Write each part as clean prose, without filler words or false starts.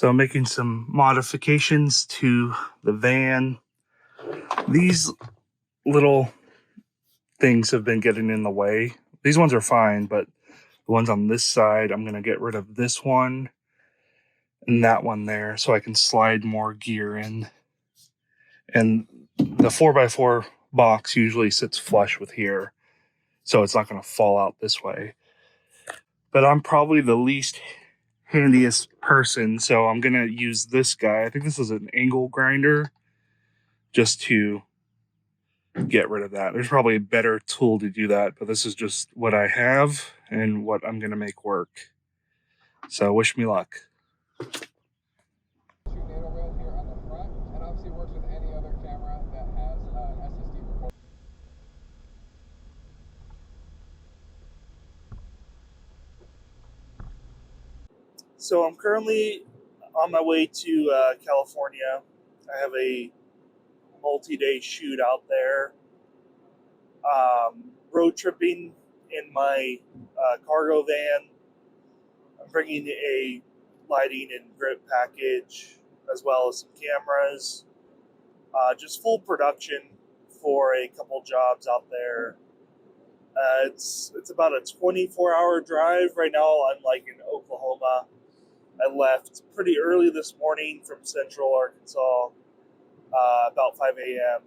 So I'm making some modifications to the van. These little things have been getting in the way. These ones are fine, but the ones on this side, I'm going to get rid of this one and that one there so I can slide more gear in. And the 4x4 box usually sits flush with here, so it's not going to fall out this way. But I'm probably the least handiest person, so I'm going to use this guy. I think this is an angle grinder, just to get rid of that. There's probably a better tool to do that, but this is just what I have and what I'm going to make work. So wish me luck. So I'm currently on my way to California. I have a multi-day shoot out there. Road tripping in my cargo van. I'm bringing a lighting and grip package as well as some cameras. Just full production for a couple jobs out there. It's about a 24-hour drive. Right now I'm like in Oklahoma. I left pretty early this morning from Central Arkansas, about 5 a.m.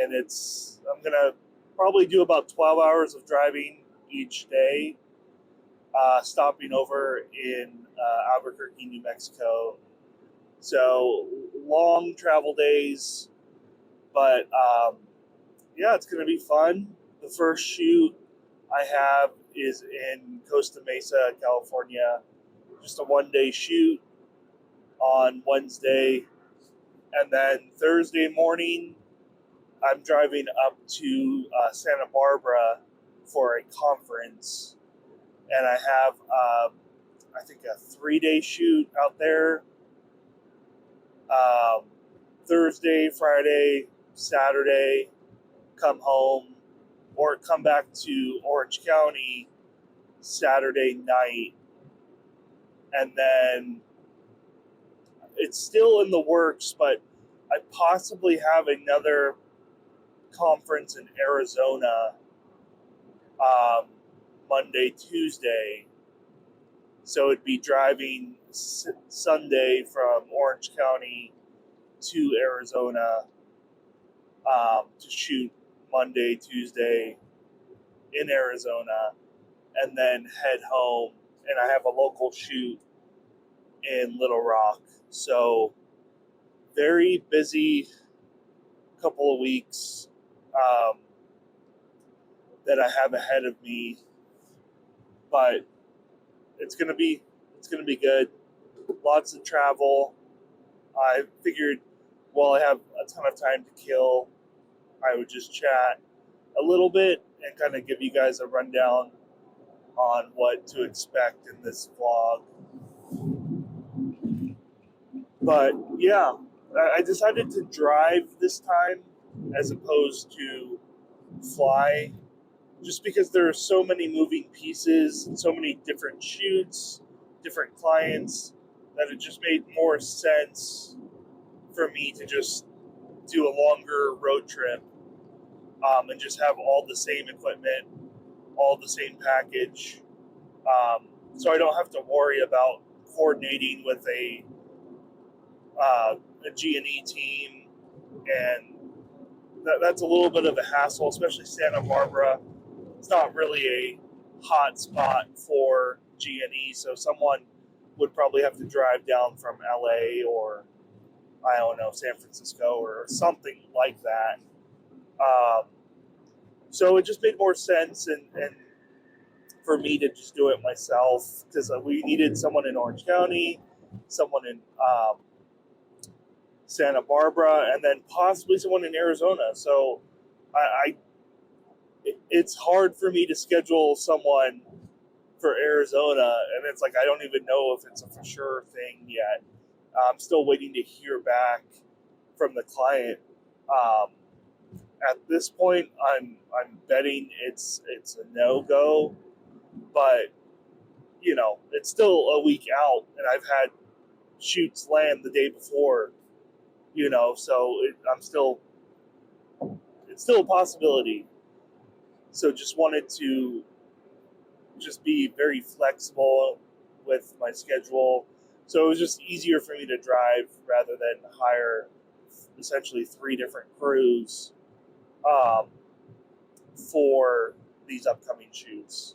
And I'm gonna probably do about 12 hours of driving each day, stopping over in Albuquerque, New Mexico. So long travel days, but yeah, it's gonna be fun. The first shoot I have is in Costa Mesa, California. Just a one-day shoot on Wednesday. And then Thursday morning, I'm driving up to Santa Barbara for a conference. And I have, I think, a 3-day shoot out there. Thursday, Friday, Saturday, come home, or come back to Orange County Saturday night. And then it's still in the works, but I possibly have another conference in Arizona Monday, Tuesday. So it'd be driving Sunday from Orange County to Arizona to shoot Monday, Tuesday in Arizona, and then head home. And I have a local shoot in Little Rock. So very busy couple of weeks that I have ahead of me, but it's gonna be good. Lots of travel. I figured while I have a ton of time to kill, I would just chat a little bit and kind of give you guys a rundown on what to expect in this vlog. But yeah, I decided to drive this time as opposed to fly, just because there are so many moving pieces and so many different shoots, different clients, that it just made more sense for me to just do a longer road trip and just have all the same equipment, all the same package, so I don't have to worry about coordinating with a G&E team, and that's a little bit of a hassle, especially Santa Barbara. It's not really a hot spot for G&E, so someone would probably have to drive down from LA or, I don't know, San Francisco or something like that. So it just made more sense and for me to just do it myself, because we needed someone in Orange County, someone in Santa Barbara, and then possibly someone in Arizona. So it's hard for me to schedule someone for Arizona, and it's like I don't even know if it's a for sure thing yet. I'm still waiting to hear back from the client. At this point, I'm betting it's a no-go, but you know, it's still a week out, and I've had shoots land the day before, so it's still a possibility. So just wanted to just be very flexible with my schedule. So it was just easier for me to drive rather than hire essentially 3 different crews um, for these upcoming shoots.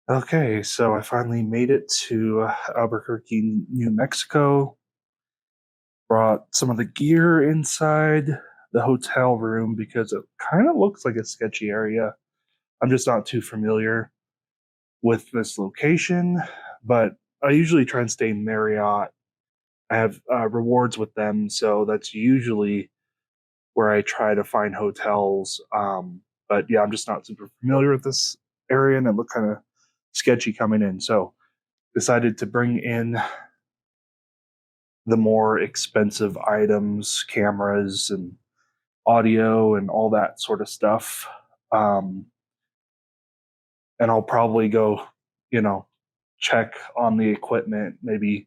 Okay, so I finally made it to Albuquerque, New Mexico. Brought some of the gear inside the hotel room because it kind of looks like a sketchy area. I'm just not too familiar with this location, but I usually try and stay in Marriott. I have rewards with them, so that's usually where I try to find hotels. But yeah, I'm just not super familiar with this area, and it looked kind of sketchy coming in. So decided to bring in the more expensive items, cameras and audio and all that sort of stuff. Um, and I'll probably go, check on the equipment maybe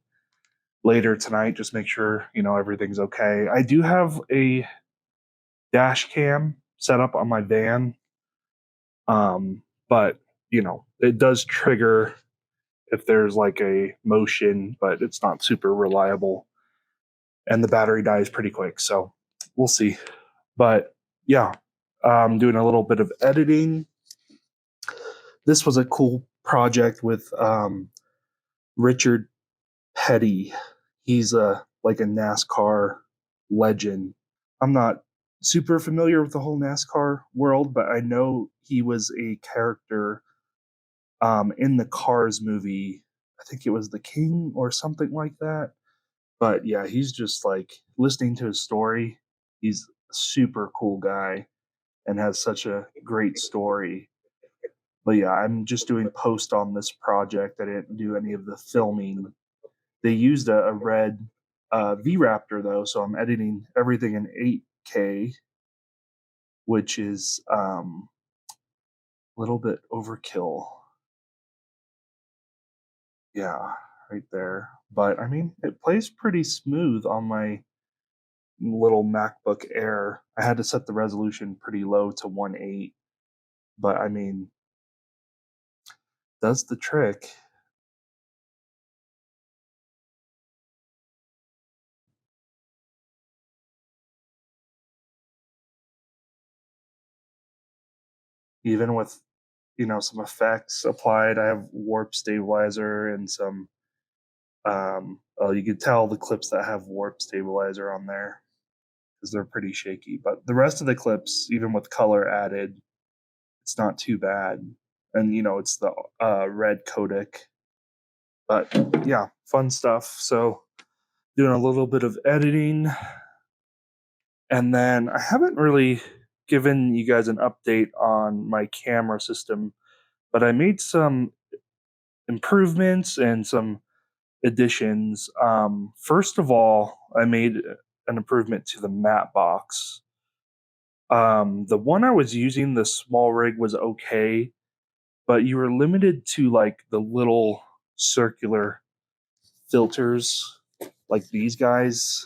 later tonight, just make sure, everything's okay. I do have a dash cam set up on my van. But it does trigger if there's like a motion, but it's not super reliable. And the battery dies pretty quick. So we'll see. But yeah, I'm doing a little bit of editing. This was a cool project with Richard Petty. He's like a NASCAR legend. I'm not super familiar with the whole NASCAR world, but I know he was a character in the Cars movie. I think it was The King or something like that. But yeah, he's just like listening to his story. He's a super cool guy and has such a great story. But yeah, I'm just doing post on this project. I didn't do any of the filming. They used a red V Raptor though, so I'm editing everything in 8K, which is a little bit overkill. Yeah, right there. But I mean, it plays pretty smooth on my little MacBook Air. I had to set the resolution pretty low to 1.8, but I mean, does the trick. Even with, some effects applied. I have warp stabilizer and some oh, you can tell the clips that have warp stabilizer on there because they're pretty shaky. But the rest of the clips, even with color added, it's not too bad. And it's the red codec. But yeah, fun stuff. So doing a little bit of editing. And then I haven't really given you guys an update on my camera system, but I made some improvements and some additions. First of all, I made an improvement to the matte box. The one I was using, the small rig, was okay, but you were limited to like the little circular filters, like these guys,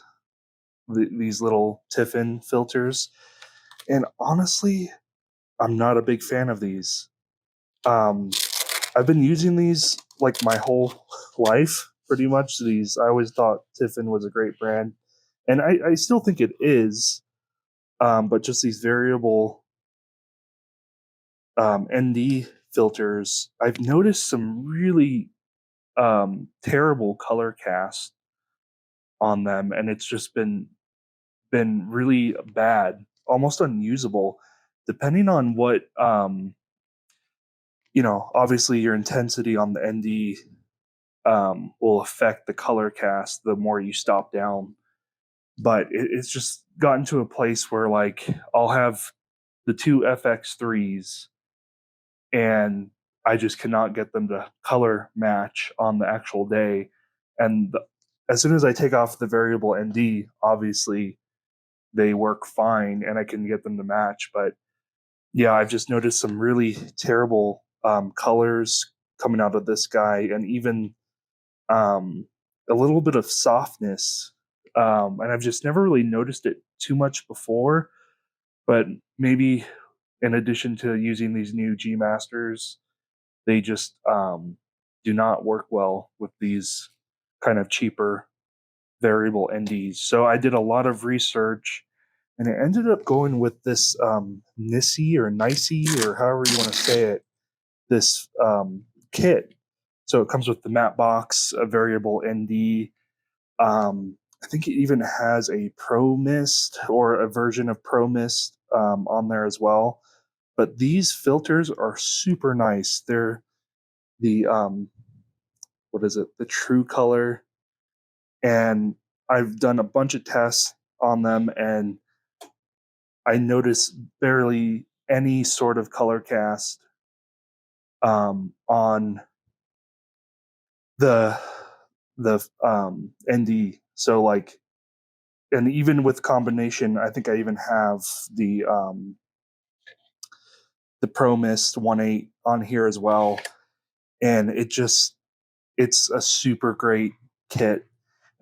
these little Tiffin filters. And honestly, I'm not a big fan of these. Um, I've been using these like my whole life, pretty much. I always thought Tiffin was a great brand, and I still think it is. But just these variable ND filters, I've noticed some really terrible color cast on them, and it's just been really bad, almost unusable, depending on what obviously your intensity on the ND will affect the color cast the more you stop down. But it's just gotten to a place where like I'll have the two FX3s and I just cannot get them to color match on the actual day. And as soon as I take off the variable ND, obviously they work fine and I can get them to match. But yeah, I've just noticed some really terrible colors coming out of this guy, and even a little bit of softness. And I've just never really noticed it too much before, but maybe in addition to using these new G Masters, they just do not work well with these kind of cheaper variable NDs. So I did a lot of research, and it ended up going with this Nissi or Nicey or however you want to say it, this kit. So it comes with the matte box, a variable ND. I think it even has a Pro Mist or a version of Pro Mist on there as well. But these filters are super nice. They're the what is it? The True Color, and I've done a bunch of tests on them, and I notice barely any sort of color cast on the ND. So like, and even with combination, I think I even have the Pro Mist 1.8 on here as well, and it's a super great kit.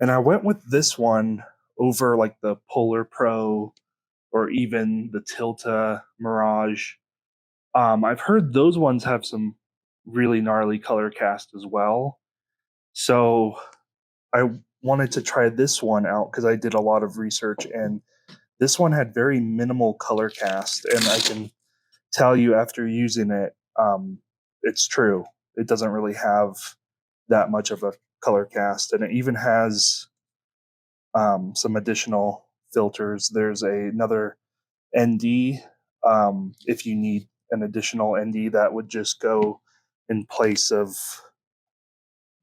And I went with this one over like the Polar Pro or even the Tilta Mirage. I've heard those ones have some really gnarly color cast as well. So I wanted to try this one out because I did a lot of research, and this one had very minimal color cast. And I can tell you after using it, it's true. It doesn't really have that much of a color cast, and it even has some additional filters. There's another ND. If you need an additional ND, that would just go in place of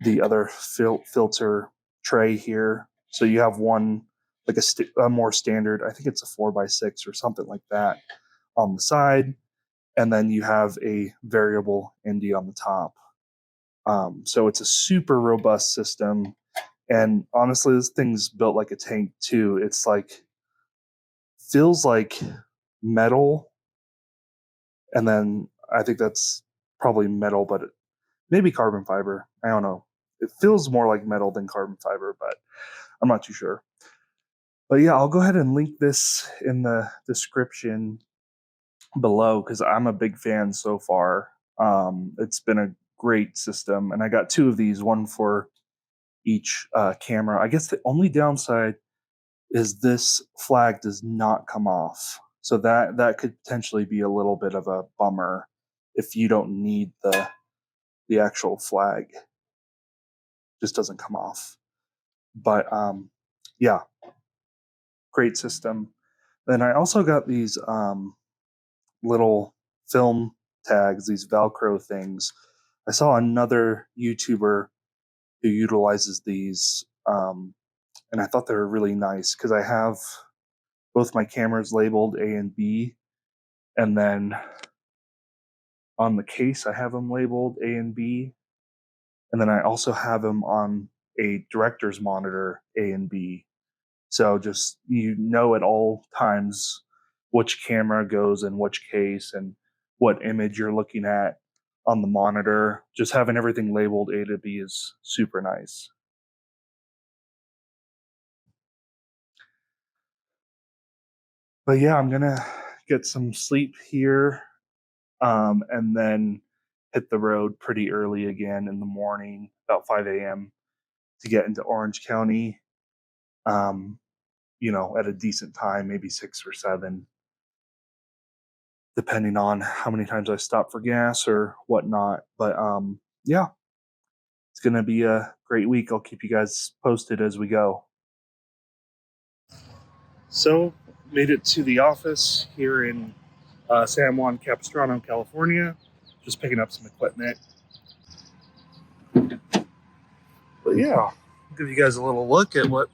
the other filter tray here. So you have one like a more standard, I think it's a 4x6 or something like that on the side, and then you have a variable ND on the top. So it's a super robust system, and honestly, this thing's built like a tank too. It's like feels like metal, and then I think that's probably metal, but maybe carbon fiber. I don't know. It feels more like metal than carbon fiber, but I'm not too sure. But yeah, I'll go ahead and link this in the description below because I'm a big fan so far. It's been a great system, and I got two of these, one for each camera. I guess the only downside is this flag does not come off, so that could potentially be a little bit of a bummer if you don't need the actual flag. Just doesn't come off. But yeah, great system. Then I also got these little film tags, these Velcro things. I saw another YouTuber who utilizes these, and I thought they were really nice because I have both my cameras labeled A and B, and then on the case I have them labeled A and B, and then I also have them on a director's monitor A and B. So just at all times which camera goes in which case and what image you're looking at on the monitor. Just having everything labeled A to B is super nice. But yeah, I'm gonna get some sleep here, and then hit the road pretty early again in the morning, about 5 a.m. to get into Orange County. At a decent time, maybe 6 or 7, depending on how many times I stop for gas or whatnot. But yeah, it's gonna be a great week. I'll keep you guys posted as we go. So, made it to the office here in San Juan Capistrano, California. Just picking up some equipment. But yeah, I'll give you guys a little look at what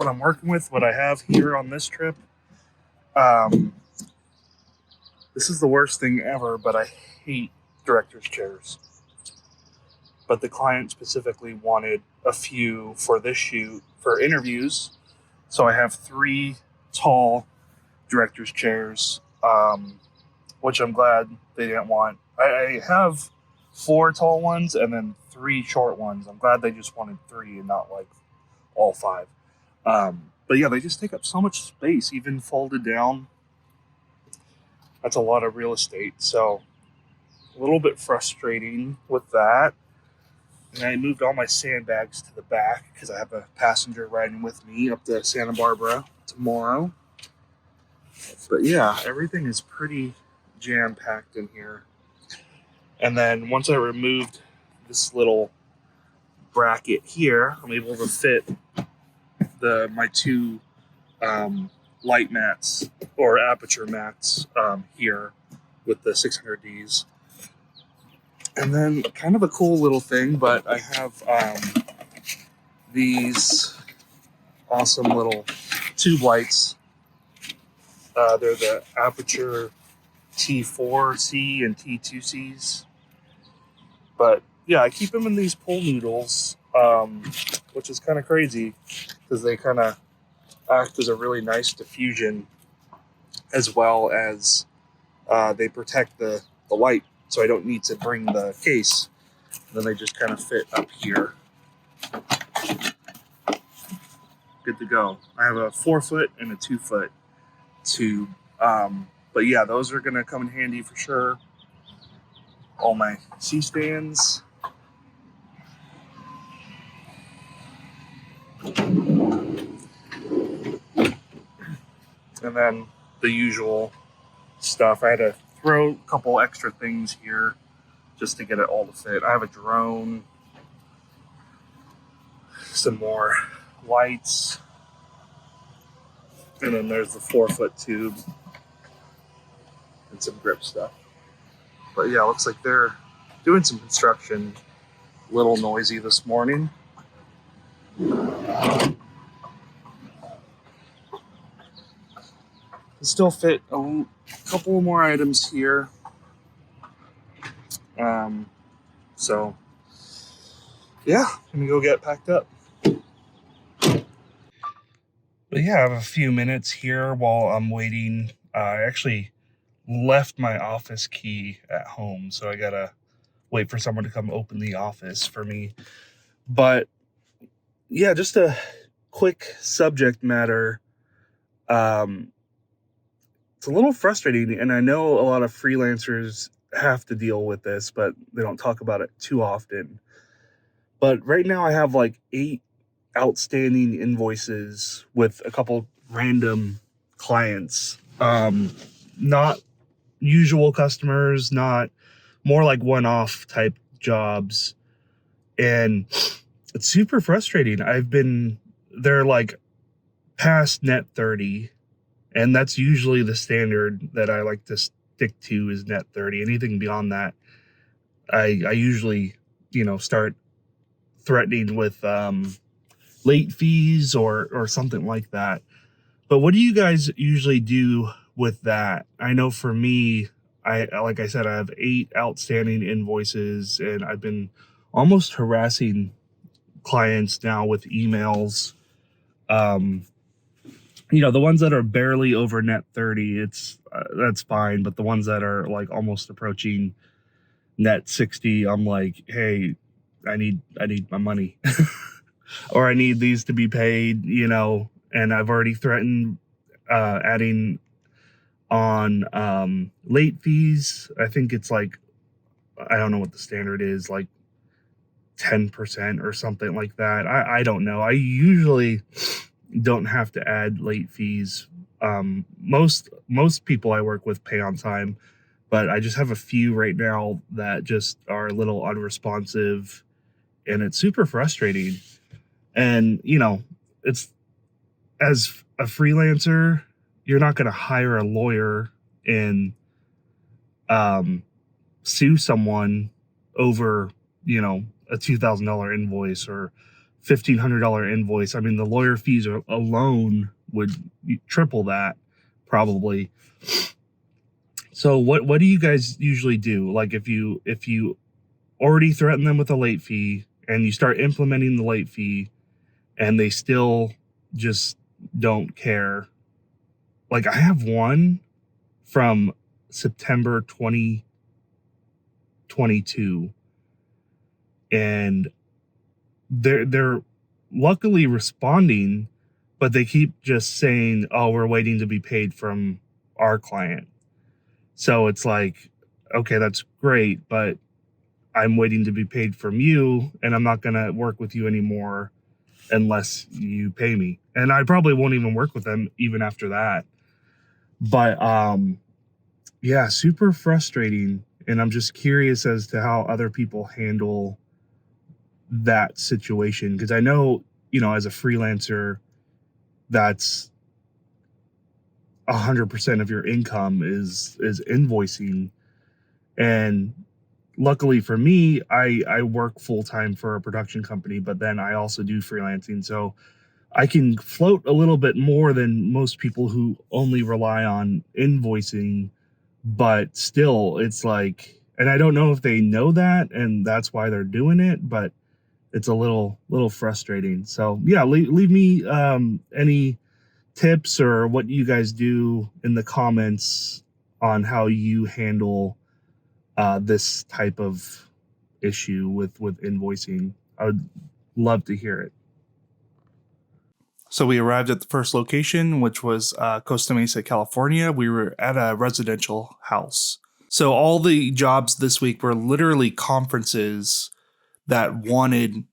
I'm working with, what I have here on this trip. This is the worst thing ever, but I hate director's chairs. But the client specifically wanted a few for this shoot for interviews. So I have 3 tall director's chairs, which I'm glad they didn't want. I have 4 tall ones and then 3 short ones. I'm glad they just wanted 3 and not like all 5. But yeah, they just take up so much space, even folded down. That's a lot of real estate. So a little bit frustrating with that. And I moved all my sandbags to the back because I have a passenger riding with me up to Santa Barbara tomorrow. But yeah, everything is pretty jam-packed in here. And then once I removed this little bracket here, I'm able to fit my 2 light mats or Aputure mats here with the 600Ds. And then kind of a cool little thing, but I have these awesome little tube lights. They're the Aputure T4C and T2Cs. But yeah, I keep them in these pool noodles, which is kind of crazy because they kind of act as a really nice diffusion, as well as they protect the light, so I don't need to bring the case. Then they just kind of fit up here. Good to go. I have a 4-foot and a 2-foot tube. But yeah, those are going to come in handy for sure. All my C-stands. And then the usual stuff. I had to throw a couple extra things here just to get it all to fit. I have a drone, some more lights, and then there's the 4-foot tube and some grip stuff. But yeah, looks like they're doing some construction. A little noisy this morning. Still fit a couple more items here. So yeah, I'm gonna go get packed up. But yeah, I have a few minutes here while I'm waiting. I actually left my office key at home, so I gotta wait for someone to come open the office for me. But yeah, just a quick subject matter. It's a little frustrating, and I know a lot of freelancers have to deal with this, but they don't talk about it too often. But right now I have like 8 outstanding invoices with a couple random clients. Not usual customers, not more like one-off type jobs. And it's super frustrating. They're like past net 30. And that's usually the standard that I like to stick to is net 30. Anything beyond that, I usually, start threatening with late fees or something like that. But what do you guys usually do with that? I know for me, like I said, I have 8 outstanding invoices, and I've been almost harassing clients now with emails. The ones that are barely over net 30, that's fine. But the ones that are like almost approaching net 60, I'm like, hey, I need my money or I need these to be paid, and I've already threatened adding on late fees. I think it's like, I don't know what the standard is, like 10% or something like that. I don't know. I usually don't have to add late fees. Most people I work with pay on time, but I just have a few right now that just are a little unresponsive, and it's super frustrating. And it's, as a freelancer, you're not going to hire a lawyer and sue someone over a $2,000 invoice or $1,500 invoice. I mean, the lawyer fees alone would triple that. probably. So what do you guys usually do? Like if you already threaten them with a late fee and you start implementing the late fee and they still just don't care. Like I have one from September 2022 and they're luckily responding, but they keep just saying, "Oh, we're waiting to be paid from our client." So it's like, okay, that's great, but I'm waiting to be paid from you, and I'm not going to work with you anymore unless you pay me. And I probably won't even work with them even after that. But yeah, super frustrating. And I'm just curious as to how other people handle that situation. Because I know, as a freelancer, that's 100% of your income is invoicing. And luckily for me, I work full time for a production company, but then I also do freelancing. So I can float a little bit more than most people who only rely on invoicing, but still it's like, and I don't know if they know that and that's why they're doing it, but it's a little frustrating. So yeah, leave me any tips or what you guys do in the comments on how you handle this type of issue with invoicing. I would love to hear it. So we arrived at the first location, which was Costa Mesa, California. We were at a residential house. So all the jobs this week were literally conferences that wanted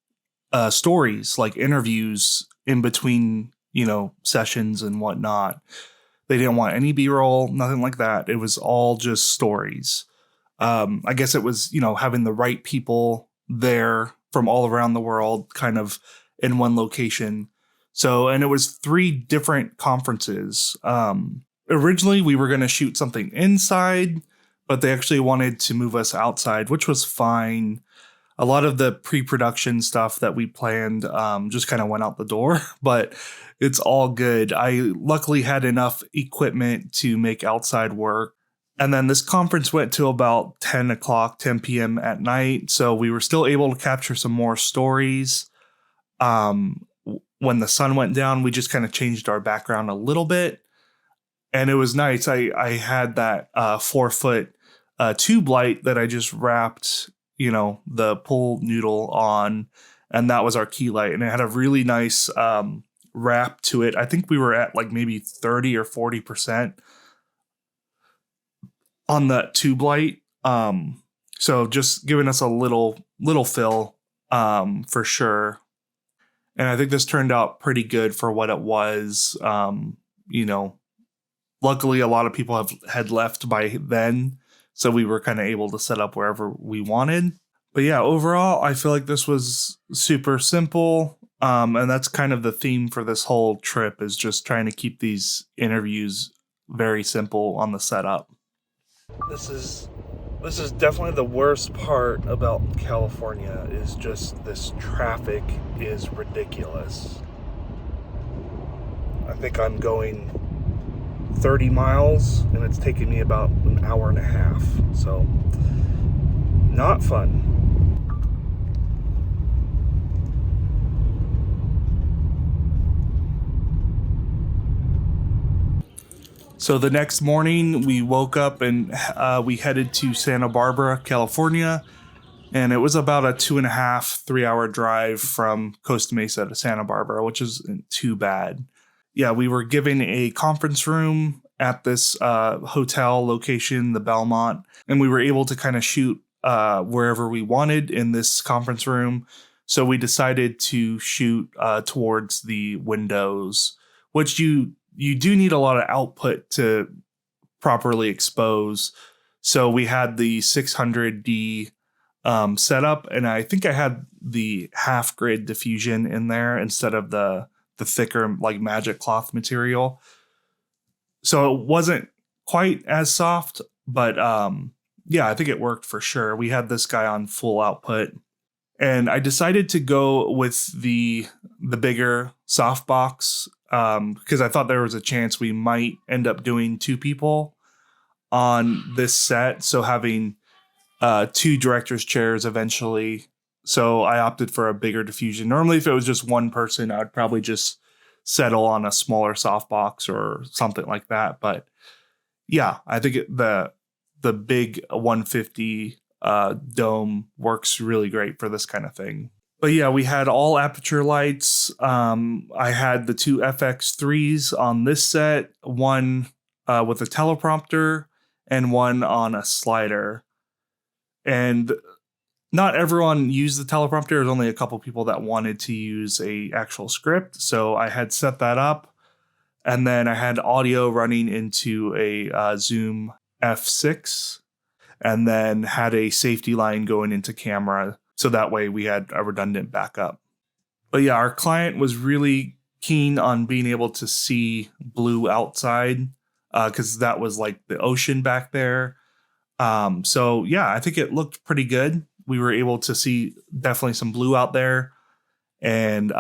stories, like interviews in between, sessions and whatnot. They didn't want any B-roll, nothing like that. It was all just stories. I guess it was, having the right people there from all around the world kind of in one location. So, and it was 3 different conferences. Originally, we were going to shoot something inside, but they actually wanted to move us outside, which was fine. A lot of the pre-production stuff that we planned just kind of went out the door, but it's all good. I luckily had enough equipment to make outside work. And then this conference went to about 10 p.m. at night. So we were still able to capture some more stories. When the sun went down, we just kind of changed our background a little bit. And it was nice. I had that 4-foot tube light that I just wrapped, the pull noodle on. And that was our key light. And it had a really nice wrap to it. I think we were at like maybe 30 or 40% on that tube light. So just giving us a little fill for sure. And I think this turned out pretty good for what it was. Luckily a lot of people had left by then, so we were kind of able to set up wherever we wanted. But yeah, overall, I feel like this was super simple. And that's kind of the theme for this whole trip, is just trying to keep these interviews very simple on the setup. This is definitely the worst part about California, is just this traffic is ridiculous. I think I'm going 30 miles and it's taking me about an hour and a half. So not fun. So the next morning we woke up and we headed to Santa Barbara, California. And it was about a 2.5, 3-hour drive from Costa Mesa to Santa Barbara, which isn't too bad. Yeah, we were given a conference room at this hotel location, the Belmont, and we were able to kind of shoot wherever we wanted in this conference room. So we decided to shoot towards the windows, which you do need a lot of output to properly expose. So we had the 600D setup, and I think I had the half grid diffusion in there instead of the thicker like magic cloth material. So it wasn't quite as soft, but yeah, I think it worked for sure. We had this guy on full output. And I decided to go with the bigger softbox because I thought there was a chance we might end up doing 2 people on this set. So having 2 director's chairs eventually. So I opted for a bigger diffusion. Normally, if it was just one person, I would probably just settle on a smaller softbox or something like that. But yeah, I think the big 150 dome works really great for this kind of thing. But yeah, we had all Aputure lights. I had the 2 FX3s on this set, one with a teleprompter and one on a slider. And not everyone used the teleprompter. There's only a couple people that wanted to use a actual script. So I had set that up. And then I had audio running into a Zoom F6 and then had a safety line going into camera. So that way we had a redundant backup. But yeah, our client was really keen on being able to see blue outside because that was like the ocean back there. So yeah, I think it looked pretty good. We were able to see definitely some blue out there. And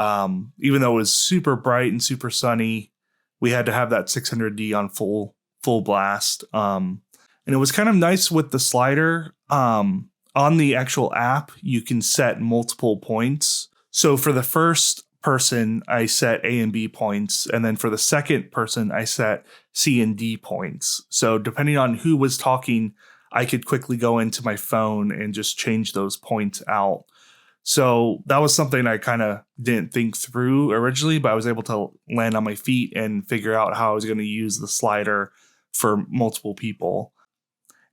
even though it was super bright and super sunny, we had to have that 600D on full blast. And it was kind of nice with the slider. On the actual app, you can set multiple points. So for the first person, I set A and B points. And then for the second person, I set C and D points. So depending on who was talking, I could quickly go into my phone and just change those points out. So that was something I kind of didn't think through originally, but I was able to land on my feet and figure out how I was going to use the slider for multiple people.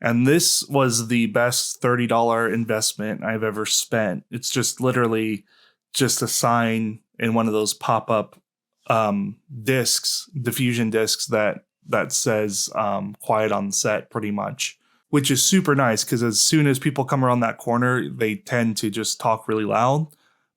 And this was the best $30 investment I've ever spent. It's just literally just a sign in one of those pop-up discs, diffusion discs that says quiet on set pretty much, which is super nice because as soon as people come around that corner, they tend to just talk really loud.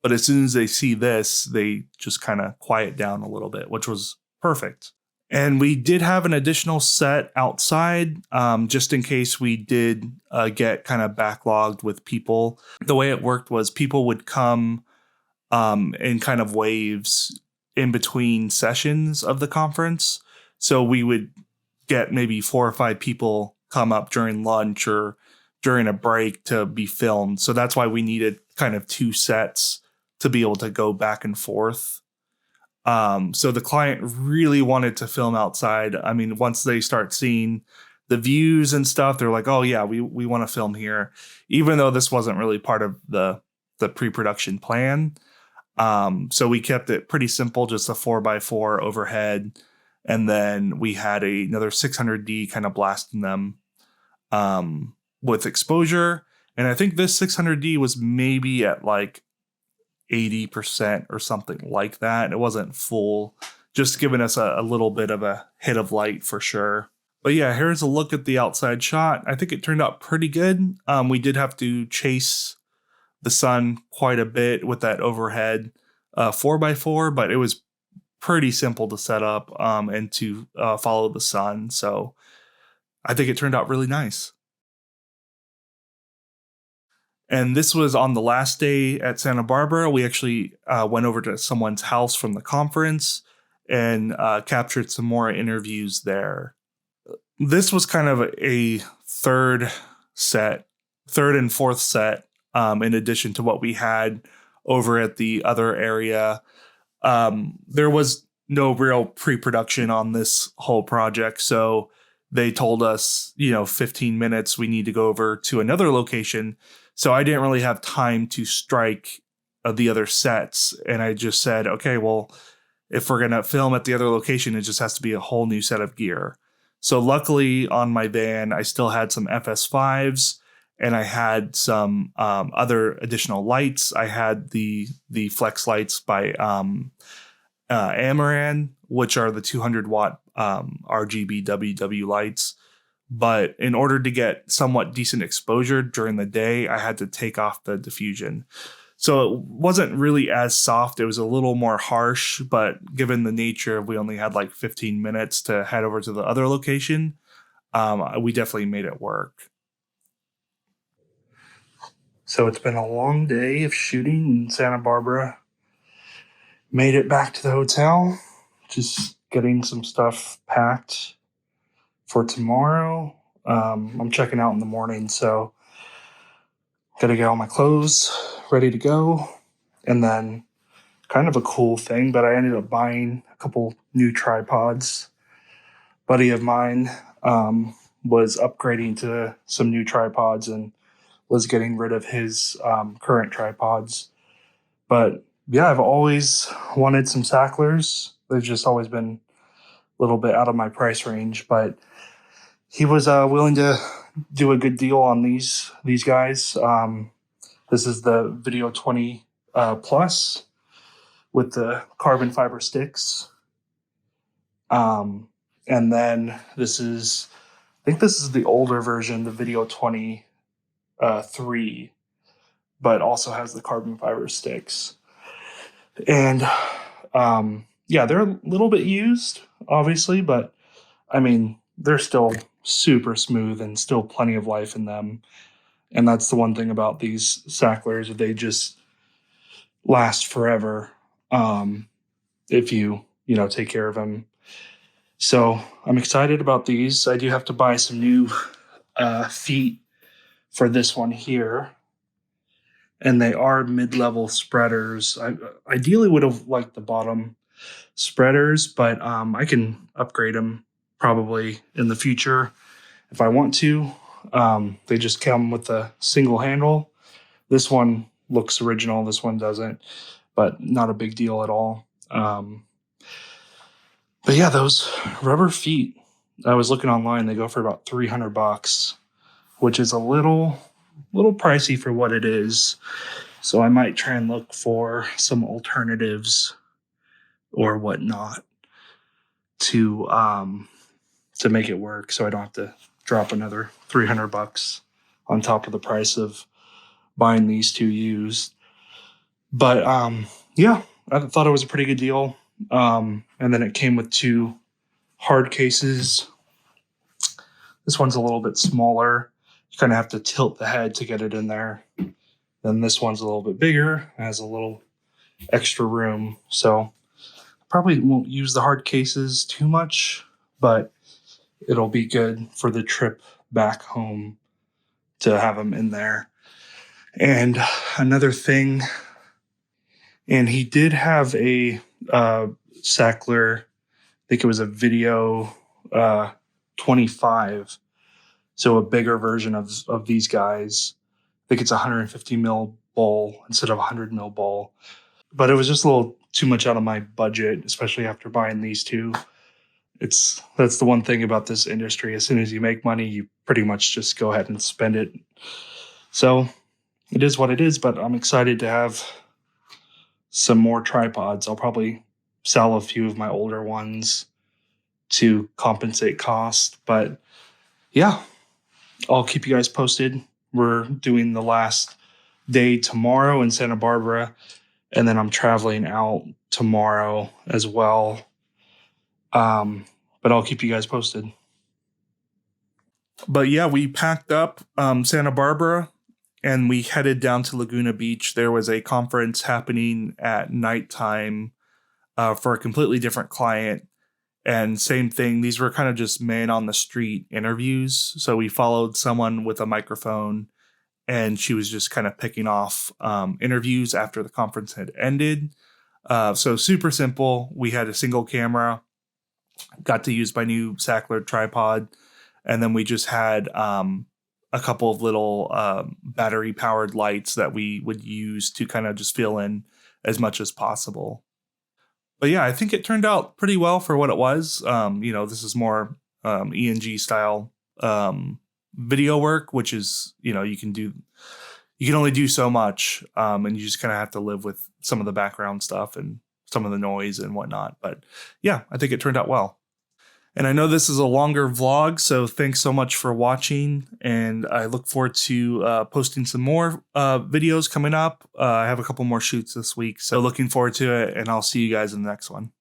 But as soon as they see this, they just kind of quiet down a little bit, which was perfect. And we did have an additional set outside just in case we did get kind of backlogged with people. The way it worked was people would come in kind of waves in between sessions of the conference. So we would get maybe 4 or 5 people come up during lunch or during a break to be filmed. So that's why we needed kind of 2 sets to be able to go back and forth. So the client really wanted to film outside. I mean, once they start seeing the views and stuff, they're like, oh yeah, we want to film here, even though this wasn't really part of the pre-production plan. So we kept it pretty simple, just a 4x4 overhead. And then we had another 600D kind of blasting them with exposure. And I think this 600D was maybe at like 80% or something like that. It wasn't full, just giving us a little bit of a hit of light for sure. But yeah, here's a look at the outside shot. I think it turned out pretty good. We did have to chase the sun quite a bit with that overhead 4x4, but it was pretty simple to set up and to follow the sun. So I think it turned out really nice. And this was on the last day at Santa Barbara. We actually went over to someone's house from the conference and captured some more interviews there. This was kind of a third and fourth set, in addition to what we had over at the other area. There was no real pre-production on this whole project. So they told us, 15 minutes, we need to go over to another location. So I didn't really have time to strike the other sets. And I just said, okay, well, if we're going to film at the other location, it just has to be a whole new set of gear. So luckily on my van, I still had some FS5s and I had some other additional lights. I had the flex lights by Tamron, which are the 200 watt RGB WW lights. But in order to get somewhat decent exposure during the day, I had to take off the diffusion. So it wasn't really as soft. It was a little more harsh, but given the nature, we only had like 15 minutes to head over to the other location. We definitely made it work. So it's been a long day of shooting in Santa Barbara. Made it back to the hotel. Just getting some stuff packed for tomorrow. I'm checking out in the morning, so gotta get all my clothes ready to go. And then kind of a cool thing, but I ended up buying a couple new tripods. Buddy of mine was upgrading to some new tripods and was getting rid of his current tripods. But yeah, I've always wanted some Sacklers. They've just always been a little bit out of my price range, but he was willing to do a good deal on these guys. This is the Video 20 Plus with the carbon fiber sticks. And then this is, I think this is the older version, the Video 20 3, but also has the carbon fiber sticks. And yeah, they're a little bit used, obviously, but I mean, they're still super smooth and still plenty of life in them. And that's the one thing about these Sacklers, they just last forever if you take care of them. So I'm excited about these. I do have to buy some new feet for this one here. And they are mid-level spreaders. I ideally would have liked the bottom spreaders, but I can upgrade them probably in the future if I want to. They just come with a single handle. This one looks original, this one doesn't, but not a big deal at all. But yeah, those rubber feet, I was looking online, they go for about $300, which is a little pricey for what it is. So I might try and look for some alternatives or whatnot to make it work, so I don't have to drop another $300 on top of the price of buying these two used. But yeah, I thought it was a pretty good deal. And then it came with two hard cases. This one's a little bit smaller. You kind of have to tilt the head to get it in there. Then this one's a little bit bigger, has a little extra room. So probably won't use the hard cases too much, but it'll be good for the trip back home to have them in there. And another thing, and he did have a Sackler, I think it was a Video 25, so a bigger version of these guys. I think it's a 150 mil bowl instead of a 100 mil bowl. But it was just a little too much out of my budget, especially after buying these two. That's the one thing about this industry. As soon as you make money, you pretty much just go ahead and spend it. So it is what it is, but I'm excited to have some more tripods. I'll probably sell a few of my older ones to compensate cost. But yeah, I'll keep you guys posted. We're doing the last day tomorrow in Santa Barbara, and then I'm traveling out tomorrow as well. But I'll keep you guys posted. But yeah, we packed up Santa Barbara and we headed down to Laguna Beach. There was a conference happening at nighttime for a completely different client. And same thing, these were kind of just man on the street interviews. So we followed someone with a microphone and she was just kind of picking off interviews after the conference had ended. So super simple. We had a single camera, got to use my new Sackler tripod, and then we just had a couple of little battery powered lights that we would use to kind of just fill in as much as possible. But yeah, I think it turned out pretty well for what it was. This is more ENG style video work, which is, you can only do so much, and you just kind of have to live with some of the background stuff and some of the noise and whatnot. But yeah, I think it turned out well. And I know this is a longer vlog, so thanks so much for watching. And I look forward to posting some more videos coming up. I have a couple more shoots this week, so looking forward to it. And I'll see you guys in the next one.